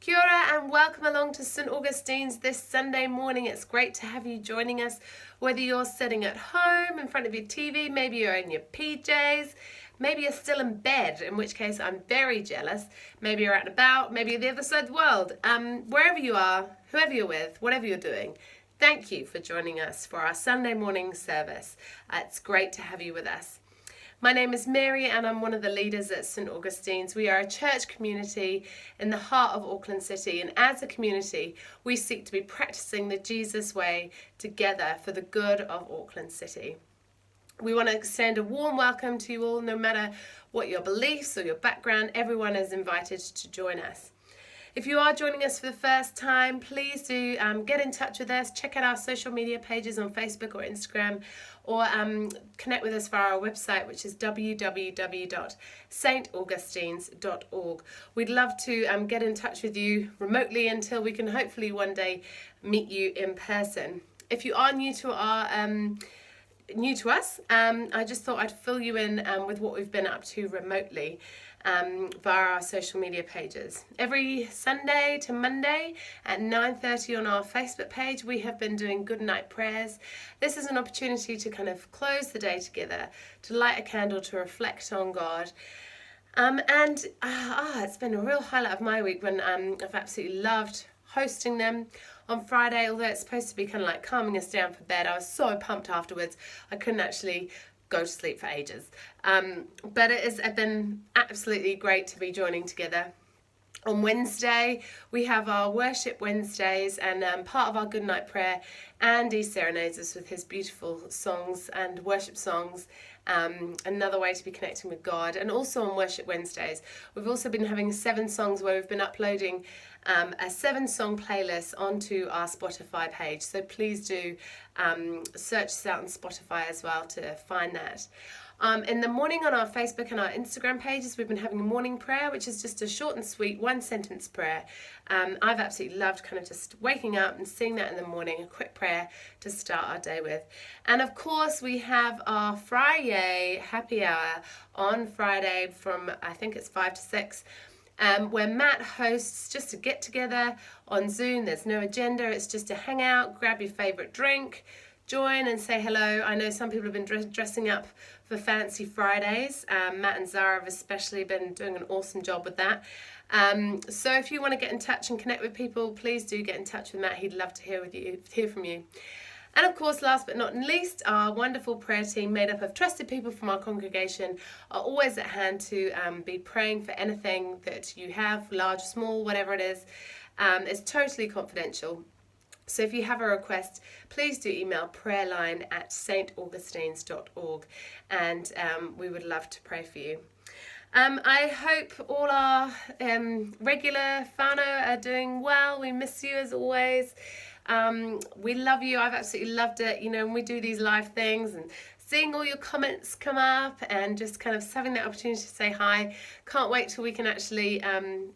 Kia ora and welcome along to Saint Augustine's this Sunday morning. It's great to have you joining us, whether you're sitting at home in front of your TV, maybe you're in your PJs, maybe you're still in bed, in which case I'm very jealous. Maybe you're out and about, maybe you're the other side of the world. Wherever you are, whoever you're with, whatever you're doing, thank you for joining us for our Sunday morning service. It's great to have you with us. My name is Mary and I'm one of the leaders at Saint Augustine's. We are a church community in the heart of Auckland City, and as a community we seek to be practicing the Jesus way together for the good of Auckland City. We want to extend a warm welcome to you all, no matter what your beliefs or your background. Everyone is invited to join us. If you are joining us for the first time, please do get in touch with us. Check out our social media pages on Facebook or Instagram, or connect with us via our website, which is www.saintaugustines.org. We'd love to get in touch with you remotely until we can hopefully one day meet you in person. If you are new to us, I just thought I'd fill you in with what we've been up to remotely via our social media pages. Every Sunday to Monday at 9:30 on our Facebook page, we have been doing good night prayers. This is an opportunity to kind of close the day together, to light a candle, to reflect on God. It's been a real highlight of my week when I've absolutely loved hosting them. On Friday, although it's supposed to be kind of like calming us down for bed, I was so pumped afterwards I couldn't actually go to sleep for ages. But it's been absolutely great to be joining together. On Wednesday, we have our Worship Wednesdays, and part of our Good Night Prayer, Andy serenades us with his beautiful songs and worship songs. Another way to be connecting with God. And also on Worship Wednesdays, we've also been having 7 songs where we've been uploading a 7-song playlist onto our Spotify page. So please do search this out on Spotify as well to find that. In the morning on our Facebook and our Instagram pages, we've been having a morning prayer, which is just a short and sweet 1-sentence prayer. I've absolutely loved kind of just waking up and seeing that in the morning, a quick prayer to start our day with. And of course, we have our Friday happy hour on Friday from, I think it's 5 to 6. Where Matt hosts just a get together on Zoom. There's no agenda, it's just to hang out, grab your favourite drink, join and say hello. I know some people have been dressing up for Fancy Fridays. Matt and Zara have especially been doing an awesome job with that. So if you want to get in touch and connect with people, please do get in touch with Matt. He'd love to hear from you. And of course, last but not least, our wonderful prayer team made up of trusted people from our congregation are always at hand to be praying for anything that you have, large, small, whatever it is. It's totally confidential. So if you have a request, please do email prayerline@saintaugustines.org, and we would love to pray for you. I hope all our regular whānau are doing well. We miss you as always. We love you. I've absolutely loved it. When we do these live things and seeing all your comments come up and just kind of having that opportunity to say hi. Can't wait till we can actually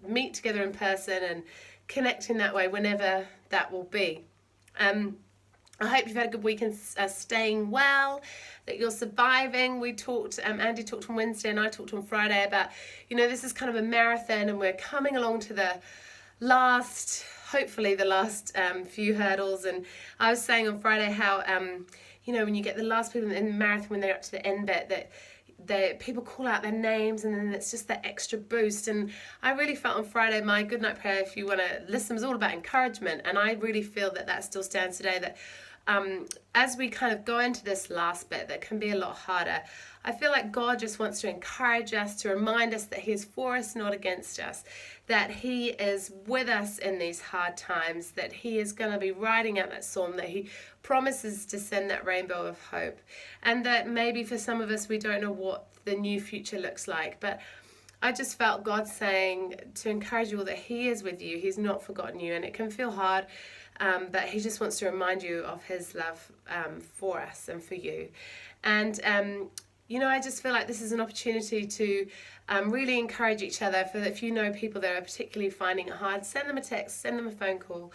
meet together in person and connect in that way whenever that will be. I hope you've had a good week and staying well, that you're surviving. We talked, Andy talked on Wednesday and I talked on Friday about, this is kind of a marathon and we're coming along to the last, hopefully the last few hurdles. And I was saying on Friday how, when you get the last people in the marathon, when they're up to the end bit, that people call out their names and then it's just that extra boost. And I really felt on Friday, my good night prayer, if you want to listen, was all about encouragement. And I really feel that still stands today, that as we kind of go into this last bit that can be a lot harder, I feel like God just wants to encourage us, to remind us that He is for us, not against us, that He is with us in these hard times, that He is going to be riding out that storm, that He promises to send that rainbow of hope, and that maybe for some of us we don't know what the new future looks like, but I just felt God saying to encourage you all that He is with you. He's not forgotten you, and it can feel hard, but He just wants to remind you of His love for us and for you. And I just feel like this is an opportunity to really encourage each other. For if you know people that are particularly finding it hard, send them a text, send them a phone call.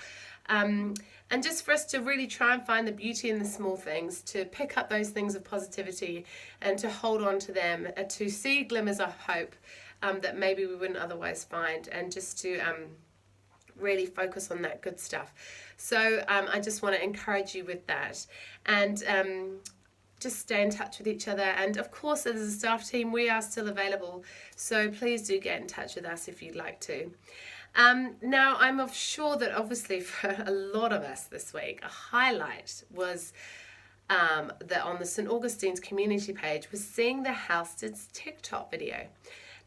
And just for us to really try and find the beauty in the small things, to pick up those things of positivity and to hold on to them, to see glimmers of hope that maybe we wouldn't otherwise find, and just to really focus on that good stuff. So I just want to encourage you with that. And just stay in touch with each other. And of course, as a staff team, we are still available. So please do get in touch with us if you'd like to. Now, I'm sure that obviously for a lot of us this week, a highlight was that on the Saint Augustine's community page was seeing the Housesteads TikTok video.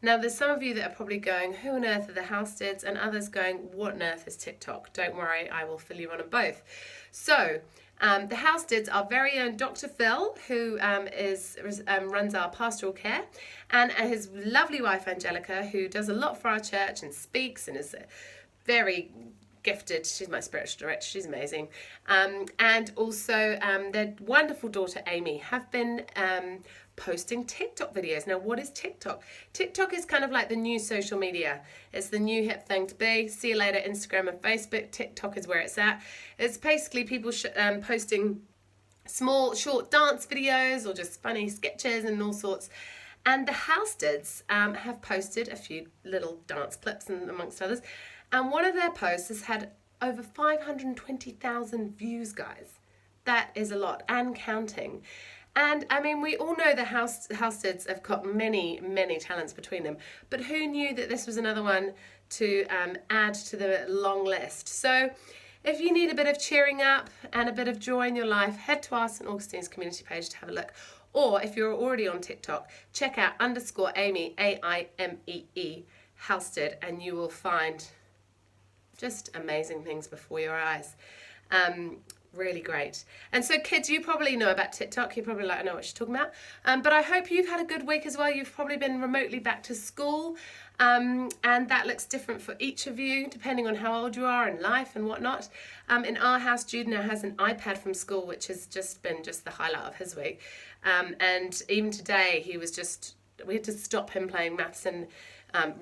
Now, there's some of you that are probably going, who on earth are the Housesteads? And others going, what on earth is TikTok? Don't worry, I will fill you in on both. So, the Housesteads, our very own Dr. Phil, who runs our pastoral care, and his lovely wife Angelica, who does a lot for our church and speaks and is very gifted. She's my spiritual director. She's amazing. And also their wonderful daughter Amy have been posting TikTok videos. Now, what is TikTok? TikTok is kind of like the new social media. It's the new hip thing to be. See you later, Instagram and Facebook. TikTok is where it's at. It's basically people posting small, short dance videos or just funny sketches and all sorts. And the Housesteads have posted a few little dance clips, and amongst others. And one of their posts has had over 520,000 views, guys. That is a lot, and counting. And I mean, we all know the Housesteads have got many, many talents between them. But who knew that this was another one to add to the long list? So if you need a bit of cheering up and a bit of joy in your life, head to our St. Augustine's community page to have a look. Or if you're already on TikTok, check out _Amy, AIMEE, Housestead, and you will find just amazing things before your eyes. Really great. And so kids, you probably know about TikTok. You're probably like, I know what she's talking about. But I hope you've had a good week as well. You've probably been remotely back to school. And that looks different for each of you, depending on how old you are in life and whatnot. In our house, Jude now has an iPad from school, which has just been the highlight of his week. And even today, we had to stop him playing maths and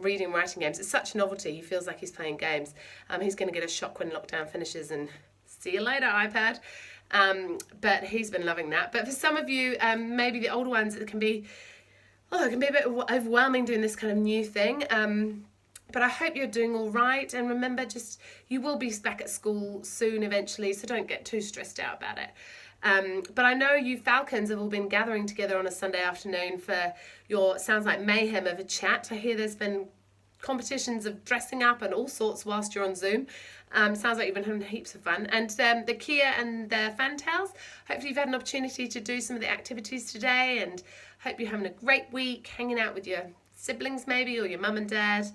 reading and writing games. It's such a novelty. He feels like he's playing games. He's going to get a shock when lockdown finishes and see you later, iPad. But he's been loving that. But for some of you, maybe the older ones, it can be a bit overwhelming doing this kind of new thing. But I hope you're doing all right. And remember, you will be back at school soon eventually, so don't get too stressed out about it. But I know you Falcons have all been gathering together on a Sunday afternoon for your, sounds like mayhem of a chat. I hear there's been competitions of dressing up and all sorts whilst you're on Zoom. Sounds like you've been having heaps of fun. And the Kia and the Fantails, hopefully you've had an opportunity to do some of the activities today, and hope you're having a great week hanging out with your siblings maybe, or your mum and dad.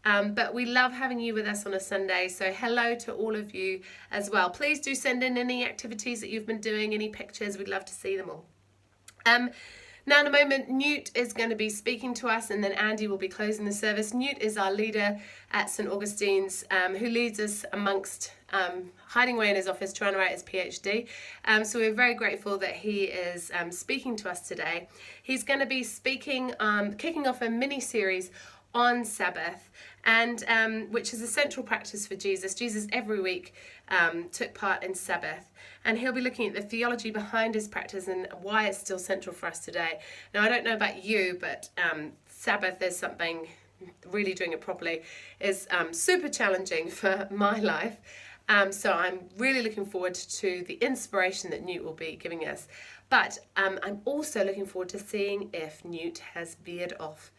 But we love having you with us on a Sunday, so hello to all of you as well. Please do send in any activities that you've been doing, any pictures. We'd love to see them all. Now in a moment, Newt is going to be speaking to us, and then Andy will be closing the service. Newt is our leader at St. Augustine's, who leads us amongst hiding away in his office trying to write his PhD. So we're very grateful that he is speaking to us today. He's going to be speaking, kicking off a mini-series on Sabbath, and which is a central practice for Jesus. Jesus every week took part in Sabbath, and he'll be looking at the theology behind his practice and why it's still central for us today. Now, I don't know about you, but Sabbath is something, really doing it properly is super challenging for my life. So I'm really looking forward to the inspiration that Newt will be giving us. But I'm also looking forward to seeing if Newt has veered off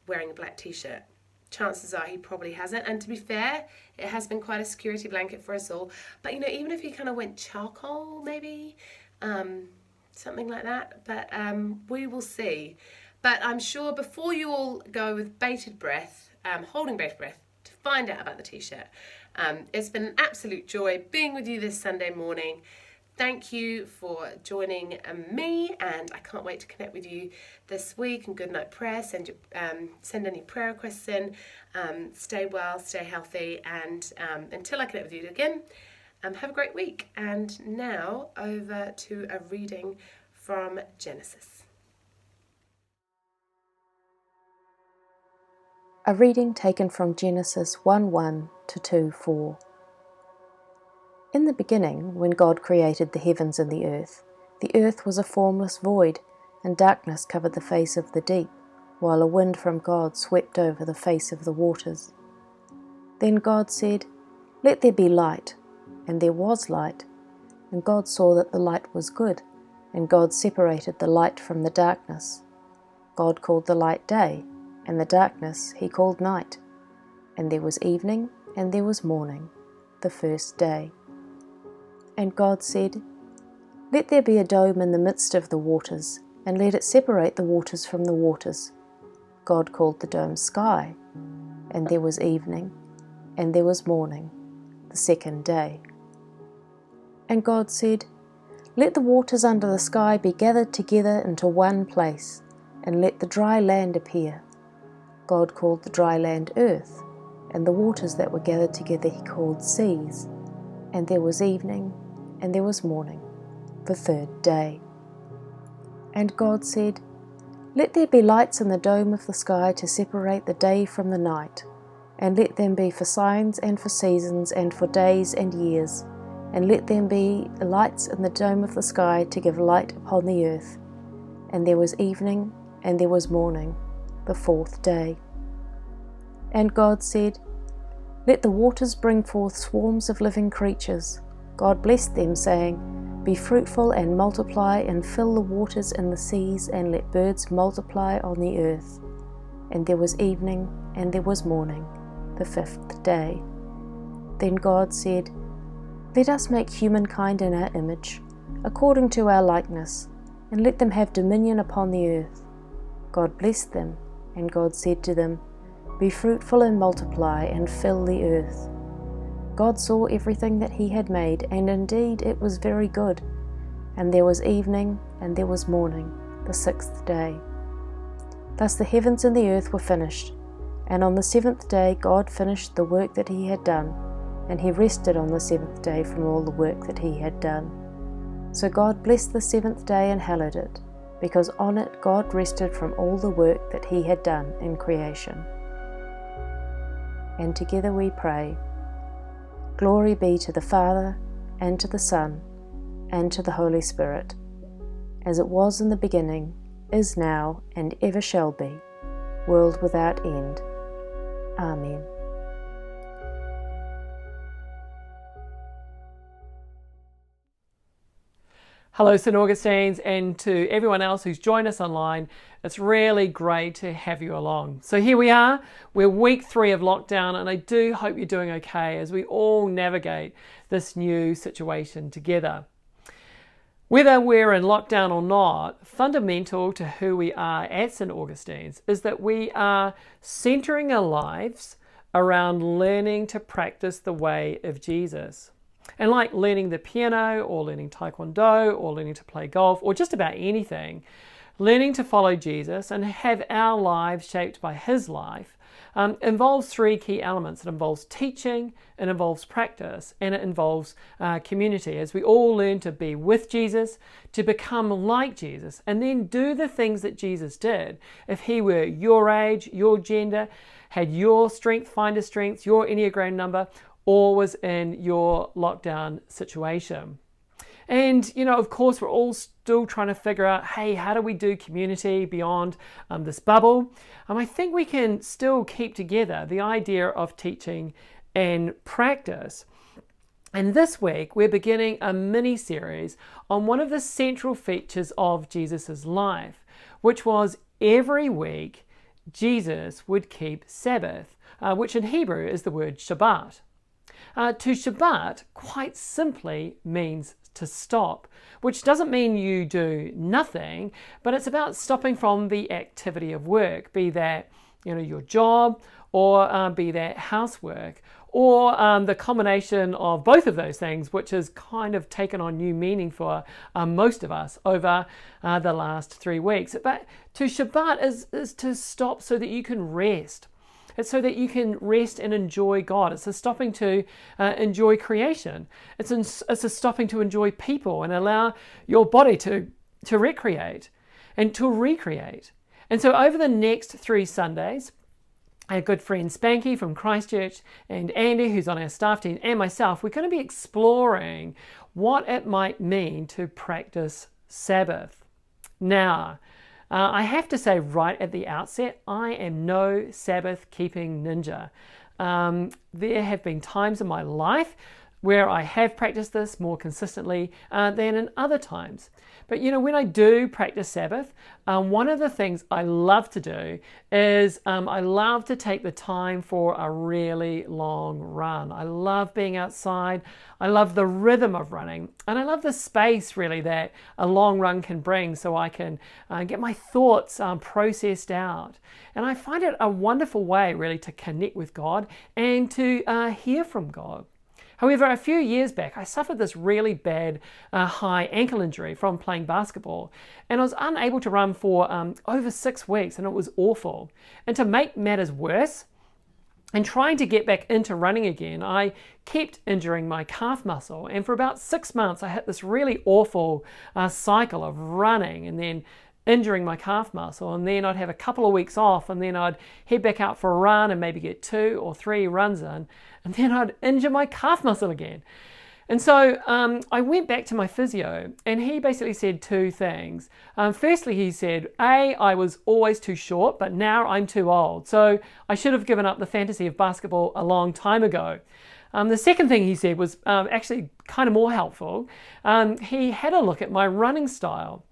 wearing a black t-shirt. Chances are he probably hasn't, and to be fair, it has been quite a security blanket for us all. But even if he kind of went charcoal, maybe something like that, but we will see. But I'm sure before you all go with bated breath, holding bated breath to find out about the t-shirt, it's been an absolute joy being with you this Sunday morning. Thank you for joining me, and I can't wait to connect with you this week. And good night prayer. Send any prayer requests in. Stay well, stay healthy, and until I connect with you again, have a great week. And now over to a reading from Genesis. A reading taken from Genesis 1:1 to 2:4. In the beginning, when God created the heavens and the earth was a formless void, and darkness covered the face of the deep, while a wind from God swept over the face of the waters. Then God said, "Let there be light," and there was light. And God saw that the light was good, and God separated the light from the darkness. God called the light day, and the darkness he called night. And there was evening, and there was morning, the first day. And God said, "Let there be a dome in the midst of the waters, and let it separate the waters from the waters." God called the dome sky. And there was evening, and there was morning, the second day. And God said, "Let the waters under the sky be gathered together into one place, and let the dry land appear." God called the dry land earth, and the waters that were gathered together he called seas. And there was evening, and there was morning, the third day. And God said, "Let there be lights in the dome of the sky to separate the day from the night, and let them be for signs and for seasons and for days and years, and let them be lights in the dome of the sky to give light upon the earth." And there was evening, and there was morning, the fourth day. And God said, "Let the waters bring forth swarms of living creatures." God blessed them, saying, "Be fruitful and multiply, and fill the waters in the seas, and let birds multiply on the earth." And there was evening, and there was morning, the fifth day. Then God said, "Let us make humankind in our image, according to our likeness, and let them have dominion upon the earth." God blessed them, and God said to them, "Be fruitful and multiply, and fill the earth." God saw everything that he had made, and indeed it was very good. And there was evening, and there was morning, the sixth day. Thus the heavens and the earth were finished, and on the seventh day God finished the work that he had done, and he rested on the seventh day from all the work that he had done. So God blessed the seventh day and hallowed it, because on it God rested from all the work that he had done in creation. And together we pray, "Glory be to the Father, and to the Son, and to the Holy Spirit, as it was in the beginning, is now, and ever shall be, world without end. Amen." Hello St Augustines, and to everyone else who's joined us online. It's really great to have you along. So here we are, we're week 3 of lockdown, and I do hope you're doing okay as we all navigate this new situation together. Whether we're in lockdown or not, fundamental to who we are at St Augustine's is that we are centering our lives around learning to practice the way of Jesus. And like learning the piano or learning taekwondo or learning to play golf or just about anything, learning to follow Jesus and have our lives shaped by his life involves 3 key elements. It involves teaching, it involves practice, and it involves community, as we all learn to be with Jesus, to become like Jesus, and then do the things that Jesus did. If he were your age, your gender, had your strength, finder strengths, your Enneagram number, or was in your lockdown situation. And, of course, we're all still trying to figure out, hey, how do we do community beyond this bubble? I think we can still keep together the idea of teaching and practice. And this week, we're beginning a mini-series on one of the central features of Jesus' life, which was every week, Jesus would keep Sabbath, which in Hebrew is the word Shabbat. To Shabbat quite simply means to stop, which doesn't mean you do nothing, but it's about stopping from the activity of work, be that your job or be that housework, or the combination of both of those things, which has kind of taken on new meaning for most of us over the last 3 weeks. But to Shabbat is to stop so that you can rest. It's so that you can rest and enjoy God. It's a stopping to enjoy creation. It's a stopping to enjoy people and allow your body to recreate and to recreate. And so over the next 3 Sundays, our good friend Spanky from Christchurch and Andy, who's on our staff team, and myself, we're going to be exploring what it might mean to practice Sabbath. Now, I have to say right at the outset, I am no Sabbath keeping ninja. There have been times in my life where I have practiced this more consistently than in other times. But when I do practice Sabbath, one of the things I love to do is I love to take the time for a really long run. I love being outside. I love the rhythm of running. And I love the space really that a long run can bring, so I can get my thoughts processed out. And I find it a wonderful way really to connect with God and to hear from God. However, a few years back, I suffered this really bad high ankle injury from playing basketball, and I was unable to run for over 6 weeks, and it was awful. And to make matters worse, and trying to get back into running again, I kept injuring my calf muscle, and for about 6 months, I hit this really awful cycle of running and then injuring my calf muscle, and then I'd have a couple of weeks off, and then I'd head back out for a run and maybe get 2 or 3 runs in, and then I'd injure my calf muscle again. And so I went back to my physio, and he basically said 2 things. Firstly, he said, I was always too short, but now I'm too old, so I should have given up the fantasy of basketball a long time ago. The second thing he said was actually kind of more helpful. He had a look at my running style.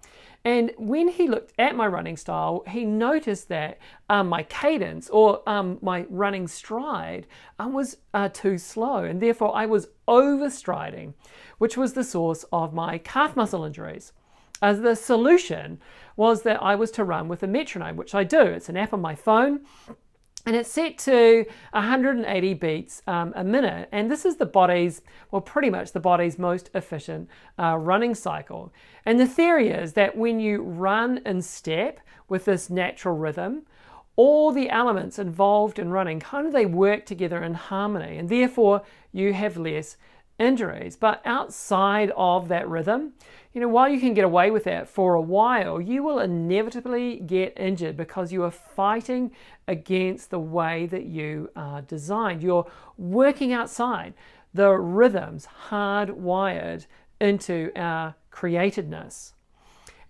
And when he looked at my running style, he noticed that my cadence or my running stride was too slow, and therefore I was overstriding, which was the source of my calf muscle injuries. The solution was that I was to run with a metronome, which I do. It's an app on my phone, and it's set to 180 beats a minute. And this is the body's, well, pretty much the body's most efficient running cycle. And the theory is that when you run in step with this natural rhythm, all the elements involved in running, they work together in harmony, and therefore you have less injuries. But outside of that rhythm, while you can get away with that for a while, you will inevitably get injured because you are fighting against the way that you are designed. You're working outside the rhythms hardwired into our createdness.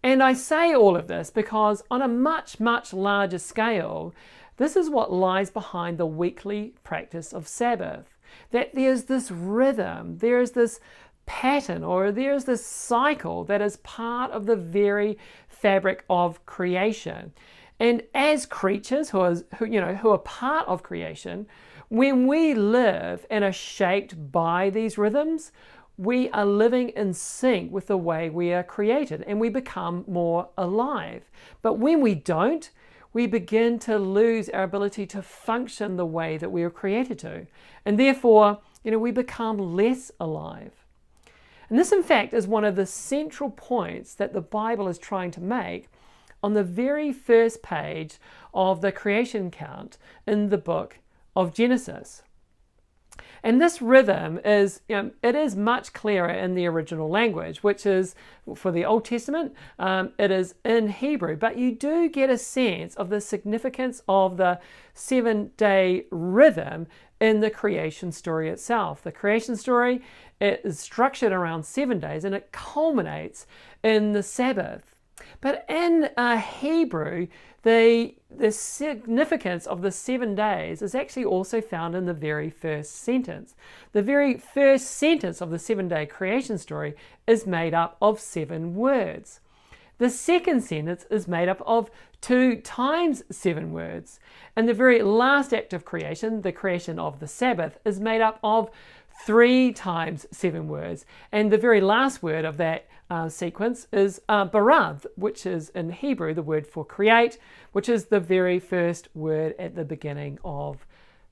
And I say all of this because on a much, much larger scale, this is what lies behind the weekly practice of Sabbath. That there's this rhythm, there's this pattern, or there's this cycle that is part of the very fabric of creation. And as creatures who are part of creation, when we live and are shaped by these rhythms, we are living in sync with the way we are created, and we become more alive. But when we don't, we begin to lose our ability to function the way that we were created to. And therefore, we become less alive. And this, in fact, is one of the central points that the Bible is trying to make on the very first page of the creation account in the book of Genesis. And this rhythm is, it is much clearer in the original language, which is, for the Old Testament, it is in Hebrew. But you do get a sense of the significance of the 7-day rhythm in the creation story itself. The creation story, it is structured around 7 days, and it culminates in the Sabbath. But in Hebrew, the significance of the 7 days is actually also found in the very first sentence. The very first sentence of the 7-day creation story is made up of 7 words. The second sentence is made up of 2 times 7 words. And the very last act of creation, the creation of the Sabbath, is made up of 3 times 7 words. And the very last word of that sequence is barath, which is in Hebrew the word for create, which is the very first word at the beginning of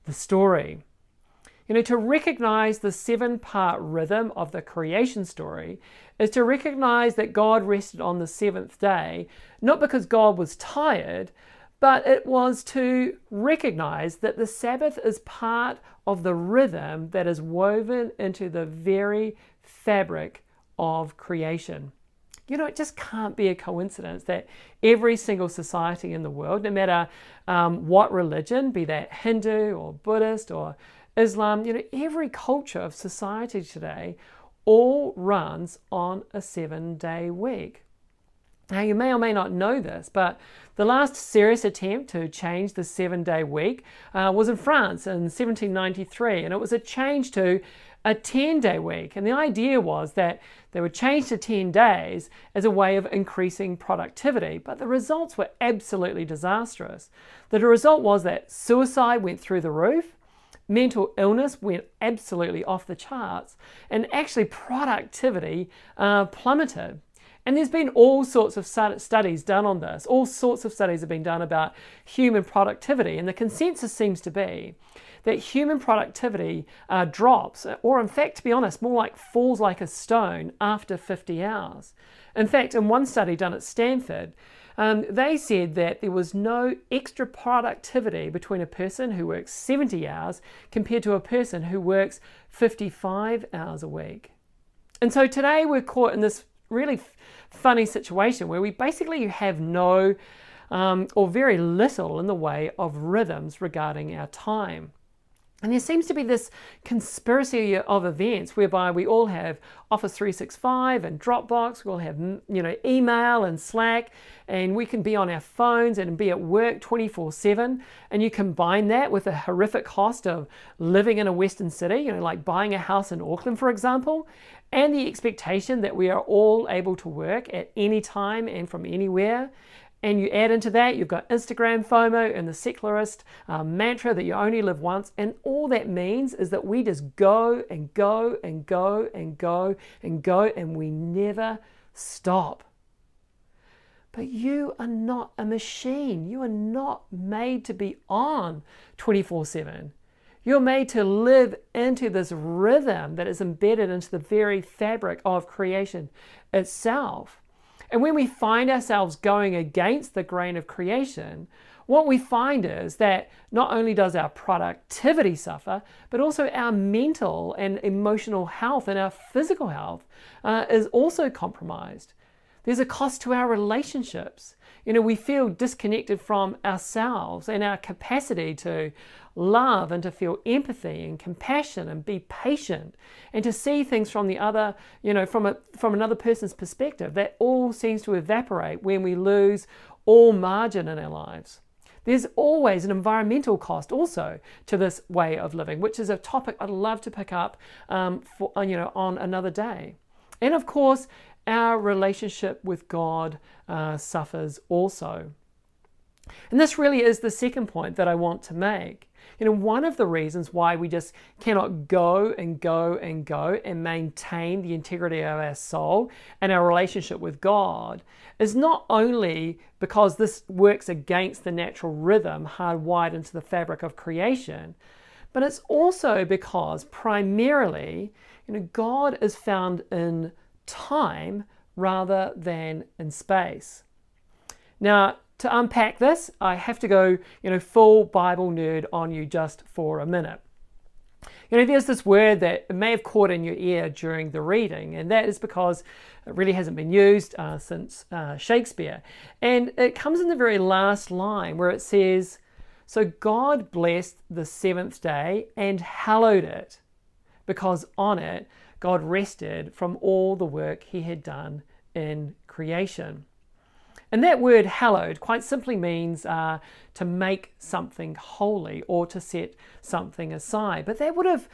the story. To recognize the 7-part rhythm of the creation story is to recognize that God rested on the 7th day, not because God was tired, but it was to recognize that the Sabbath is part of the rhythm that is woven into the very fabric of creation. It just can't be a coincidence that every single society in the world, no matter what religion, be that Hindu or Buddhist or Islam, every culture of society today all runs on a 7-day week. Now, you may or may not know this, but the last serious attempt to change the 7-day week was in France in 1793, and it was a change to a 10-day week. And the idea was that they would change to 10 days as a way of increasing productivity, but the results were absolutely disastrous. The result was that suicide went through the roof, mental illness went absolutely off the charts, and actually productivity plummeted. And there's been all sorts of studies done on this. All sorts of studies have been done about human productivity. And the consensus seems to be that human productivity drops, or in fact, to be honest, more like falls like a stone after 50 hours. In fact, in one study done at Stanford, they said that there was no extra productivity between a person who works 70 hours compared to a person who works 55 hours a week. And so today we're caught in this really funny situation where we basically have no or very little in the way of rhythms regarding our time. And there seems to be this conspiracy of events whereby we all have Office 365 and Dropbox, we all have email and Slack, and we can be on our phones and be at work 24/7. And you combine that with the horrific cost of living in a Western city, like buying a house in Auckland, for example, and the expectation that we are all able to work at any time and from anywhere. And you add into that, you've got Instagram FOMO and the secularist mantra that you only live once. And all that means is that we just go and go and go and go and go, and we never stop. But you are not a machine. You are not made to be on 24/7. You're made to live into this rhythm that is embedded into the very fabric of creation itself. And when we find ourselves going against the grain of creation, what we find is that not only does our productivity suffer, but also our mental and emotional health and our physical health is also compromised. There's a cost to our relationships. We feel disconnected from ourselves and our capacity to love and to feel empathy and compassion and be patient and to see things from the other, from another person's perspective. That all seems to evaporate when we lose all margin in our lives. There's always an environmental cost also to this way of living, which is a topic I'd love to pick up on another day. And of course, our relationship with God suffers also. And this really is the second point that I want to make. One of the reasons why we just cannot go and go and go and maintain the integrity of our soul and our relationship with God is not only because this works against the natural rhythm hardwired into the fabric of creation, but it's also because primarily, God is found in time rather than in space. Now, to unpack this, I have to go, full Bible nerd on you just for a minute. There's this word that may have caught in your ear during the reading, and that is because it really hasn't been used since Shakespeare. And it comes in the very last line where it says, "So God blessed the seventh day and hallowed it, because on it God rested from all the work he had done in creation." And that word hallowed quite simply means to make something holy or to set something aside. But that would have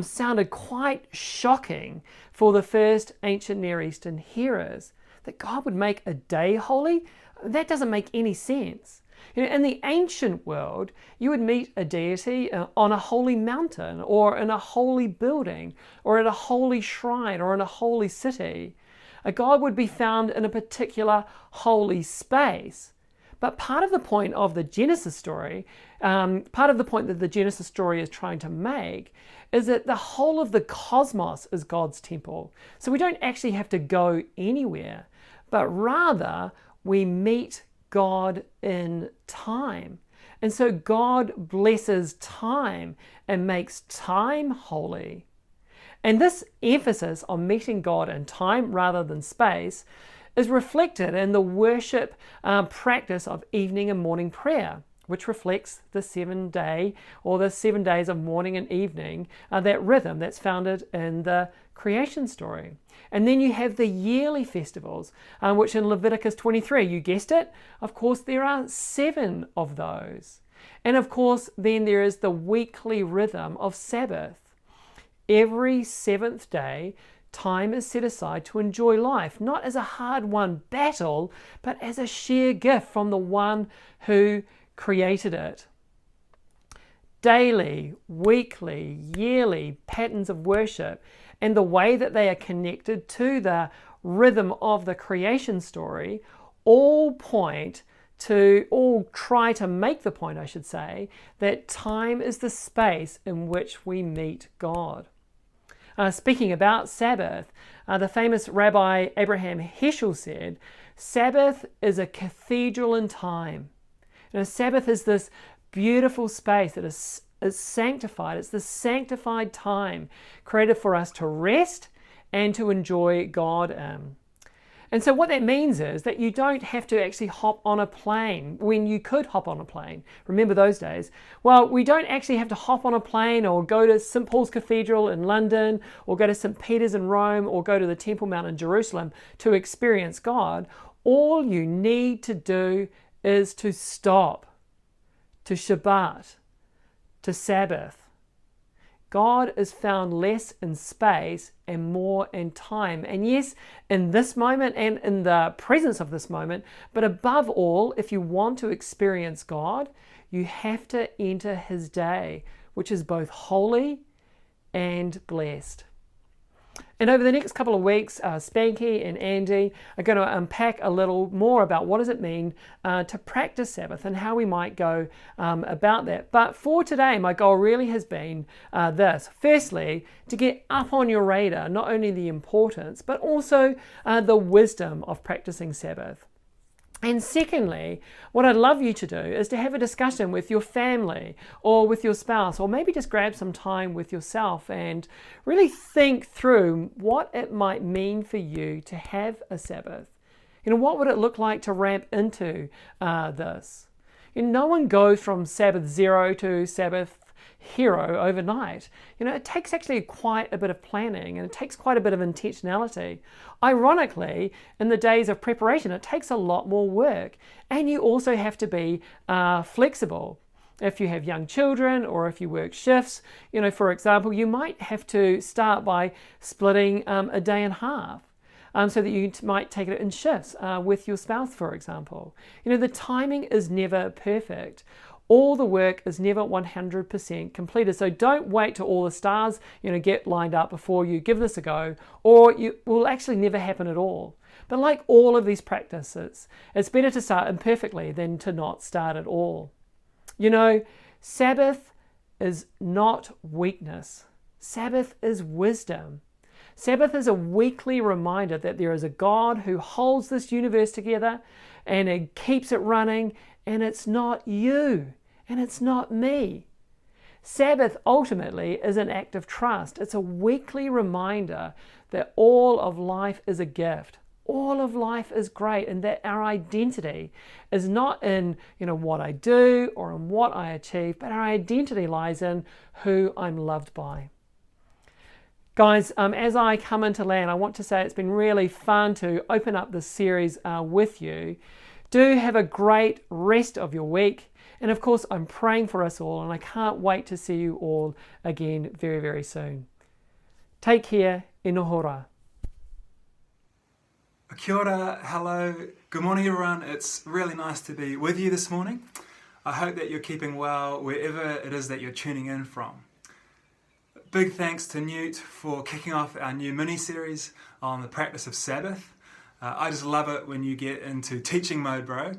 sounded quite shocking for the first ancient Near Eastern hearers, that God would make a day holy. That doesn't make any sense. In the ancient world, you would meet a deity on a holy mountain or in a holy building or at a holy shrine or in a holy city. A God would be found in a particular holy space. But part of the point of the Genesis story, part of the point that the Genesis story is trying to make, is that the whole of the cosmos is God's temple. So we don't actually have to go anywhere, but rather we meet God in time. And so God blesses time and makes time holy. And this emphasis on meeting God in time rather than space is reflected in the worship practice of evening and morning prayer, which reflects the 7-day or the 7 days of morning and evening, that rhythm that's founded in the creation story. And then you have the yearly festivals, which in Leviticus 23, you guessed it, of course there are 7 of those. And of course then there is the weekly rhythm of Sabbath. Every 7th day, time is set aside to enjoy life, not as a hard-won battle, but as a sheer gift from the one who created it. Daily, weekly, yearly patterns of worship and the way that they are connected to the rhythm of the creation story all try to make the point, I should say, that time is the space in which we meet God. Speaking about Sabbath, the famous Rabbi Abraham Heschel said, Sabbath is a cathedral in time. Sabbath is this beautiful space that is sanctified. It's the sanctified time created for us to rest and to enjoy God in. And so what that means is that you don't have to actually hop on a plane when you could hop on a plane. Remember those days? Well, we don't actually have to hop on a plane or go to St. Paul's Cathedral in London or go to St. Peter's in Rome or go to the Temple Mount in Jerusalem to experience God. All you need to do is to stop, to Shabbat, to Sabbath. God is found less in space and more in time. And yes, in this moment and in the presence of this moment, but above all, if you want to experience God, you have to enter His day, which is both holy and blessed. And over the next couple of weeks, Spanky and Andy are going to unpack a little more about what does it mean to practice Sabbath and how we might go about that. But for today, my goal really has been this. Firstly, to get up on your radar, not only the importance, but also the wisdom of practicing Sabbath. And secondly, what I'd love you to do is to have a discussion with your family or with your spouse, or maybe just grab some time with yourself and really think through what it might mean for you to have a Sabbath. What would it look like to ramp into this? No one goes from Sabbath 0 to Sabbath hero overnight. It takes actually quite a bit of planning and it takes quite a bit of intentionality. Ironically, in the days of preparation, it takes a lot more work, and you also have to be flexible. If you have young children or if you work shifts, for example, you might have to start by splitting a day in half. So that you might take it in shifts with your spouse, for example. The timing is never perfect. All the work is never 100% completed. So don't wait till all the stars, get lined up before you give this a go, or it will actually never happen at all. But like all of these practices, it's better to start imperfectly than to not start at all. Sabbath is not weakness. Sabbath is wisdom. Sabbath is a weekly reminder that there is a God who holds this universe together and it keeps it running, and it's not you. And it's not me. Sabbath ultimately is an act of trust. It's a weekly reminder that all of life is a gift. All of life is great, and that our identity is not in what I do or in what I achieve, but our identity lies in who I'm loved by. Guys, as I come into land, I want to say it's been really fun to open up this series with you. Do have a great rest of your week. And of course, I'm praying for us all, and I can't wait to see you all again very, very soon. Take care. E nohora. Kia ora, hello, good morning everyone. It's really nice to be with you this morning. I hope that you're keeping well wherever it is that you're tuning in from. Big thanks to Newt for kicking off our new mini-series on the practice of Sabbath. I just love it when you get into teaching mode, bro.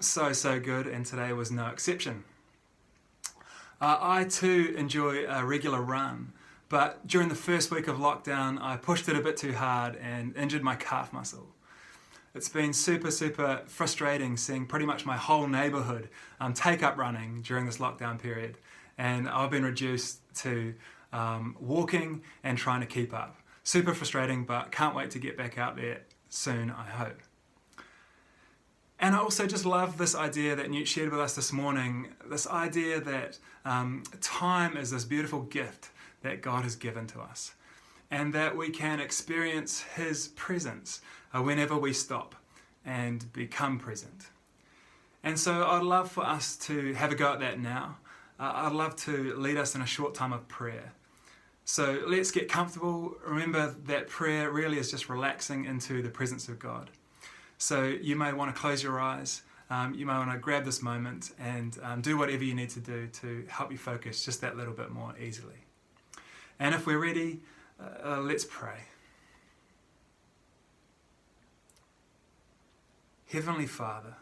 So good, and today was no exception. I too enjoy a regular run, but during the first week of lockdown, I pushed it a bit too hard and injured my calf muscle. It's been super frustrating seeing pretty much my whole neighbourhood take up running during this lockdown period, and I've been reduced to walking and trying to keep up. Super frustrating, but can't wait to get back out there soon, I hope. And I also just love this idea that Newt shared with us this morning, this idea that time is this beautiful gift that God has given to us, and that we can experience His presence whenever we stop and become present. And so I'd love for us to have a go at that now. I'd love to lead us in a short time of prayer. So let's get comfortable. Remember that prayer really is just relaxing into the presence of God. So you may want to close your eyes. You may want to grab this moment and do whatever you need to do to help you focus just that little bit more easily. And if we're ready, let's pray. Heavenly Father,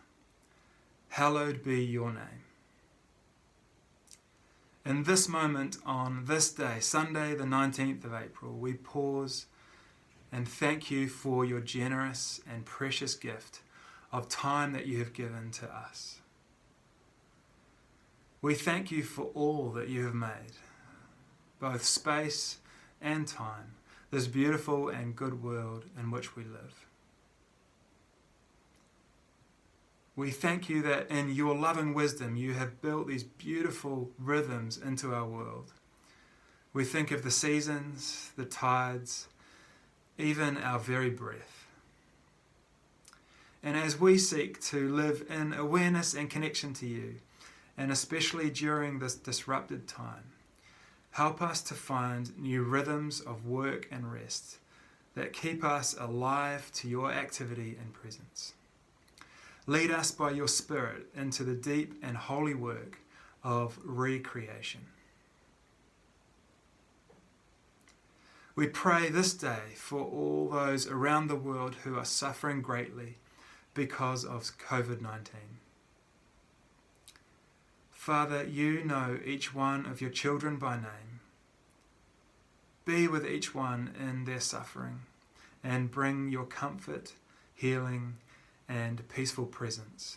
hallowed be your name. In this moment on this day, Sunday the 19th of April, we pause and thank you for your generous and precious gift of time that you have given to us. We thank you for all that you have made, both space and time, this beautiful and good world in which we live. We thank you that in your loving wisdom you have built these beautiful rhythms into our world. We think of the seasons, the tides, even our very breath. And as we seek to live in awareness and connection to you, and especially during this disrupted time, help us to find new rhythms of work and rest that keep us alive to your activity and presence. Lead us by your Spirit into the deep and holy work of recreation. We pray this day for all those around the world who are suffering greatly because of COVID-19. Father, you know each one of your children by name. Be with each one in their suffering and bring your comfort, healing, and peaceful presence.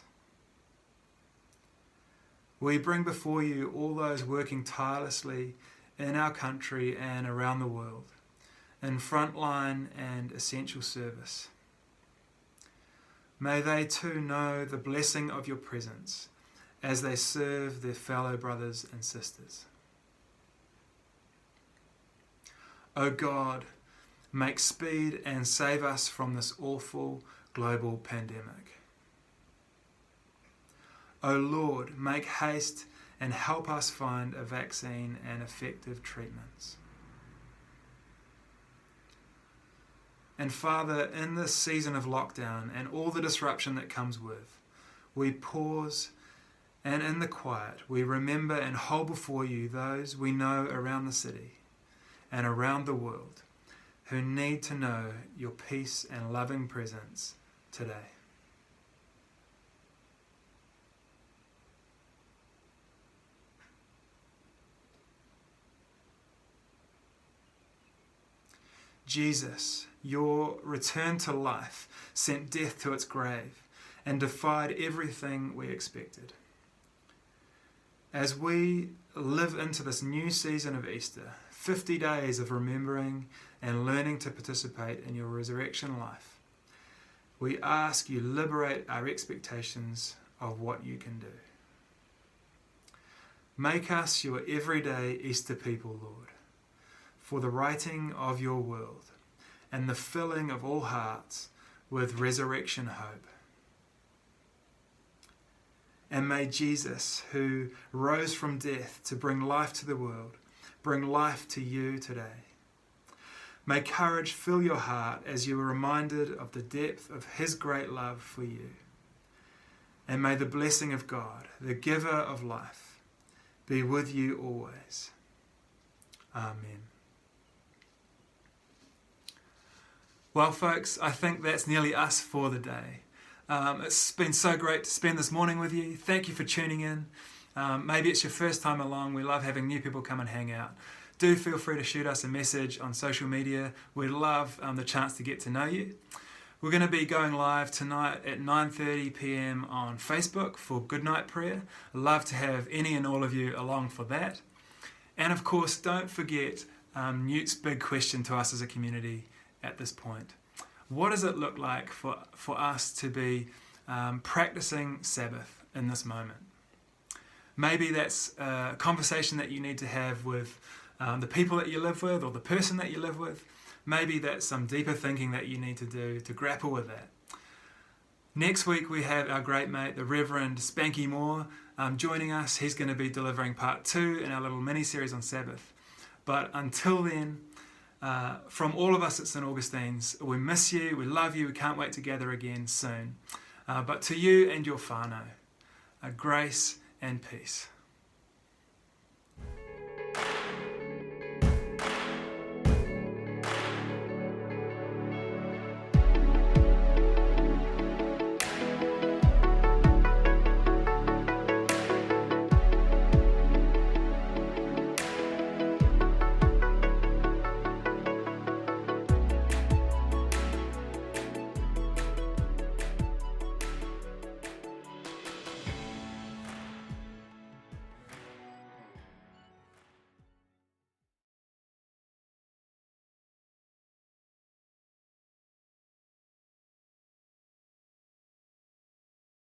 We bring before you all those working tirelessly in our country and around the world, in frontline and essential service. May they too know the blessing of your presence as they serve their fellow brothers and sisters. O God, make speed and save us from this awful global pandemic. O Lord, make haste and help us find a vaccine and effective treatments. And Father, in this season of lockdown and all the disruption that comes with, we pause and in the quiet we remember and hold before you those we know around the city and around the world who need to know your peace and loving presence today. Jesus, your return to life sent death to its grave and defied everything we expected. As we live into this new season of Easter, 50 days of remembering and learning to participate in your resurrection life, we ask you liberate our expectations of what you can do. Make us your everyday Easter people, Lord, for the righting of your world and the filling of all hearts with resurrection hope. And may Jesus, who rose from death to bring life to the world, bring life to you today. May courage fill your heart as you are reminded of the depth of his great love for you. And may the blessing of God, the giver of life, be with you always. Amen. Well, folks, I think that's nearly us for the day. It's been so great to spend this morning with you. Thank you for tuning in. Maybe it's your first time along. We love having new people come and hang out. Do feel free to shoot us a message on social media. We'd love the chance to get to know you. We're going to be going live tonight at 9:30 p.m. on Facebook for Goodnight Prayer. Love to have any and all of you along for that. And of course, don't forget Newt's big question to us as a community at this point. What does it look like for us to be practicing Sabbath in this moment. Maybe that's a conversation that you need to have with the people that you live with or the person that you live with. Maybe that's some deeper thinking that you need to do to grapple with that. Next week we have our great mate, the Reverend Spanky Moore, joining us. He's going to be delivering part 2 in our little mini-series on Sabbath. But until then, from all of us at St Augustine's, we miss you, we love you, we can't wait to gather again soon. But to you and your whānau, grace and peace.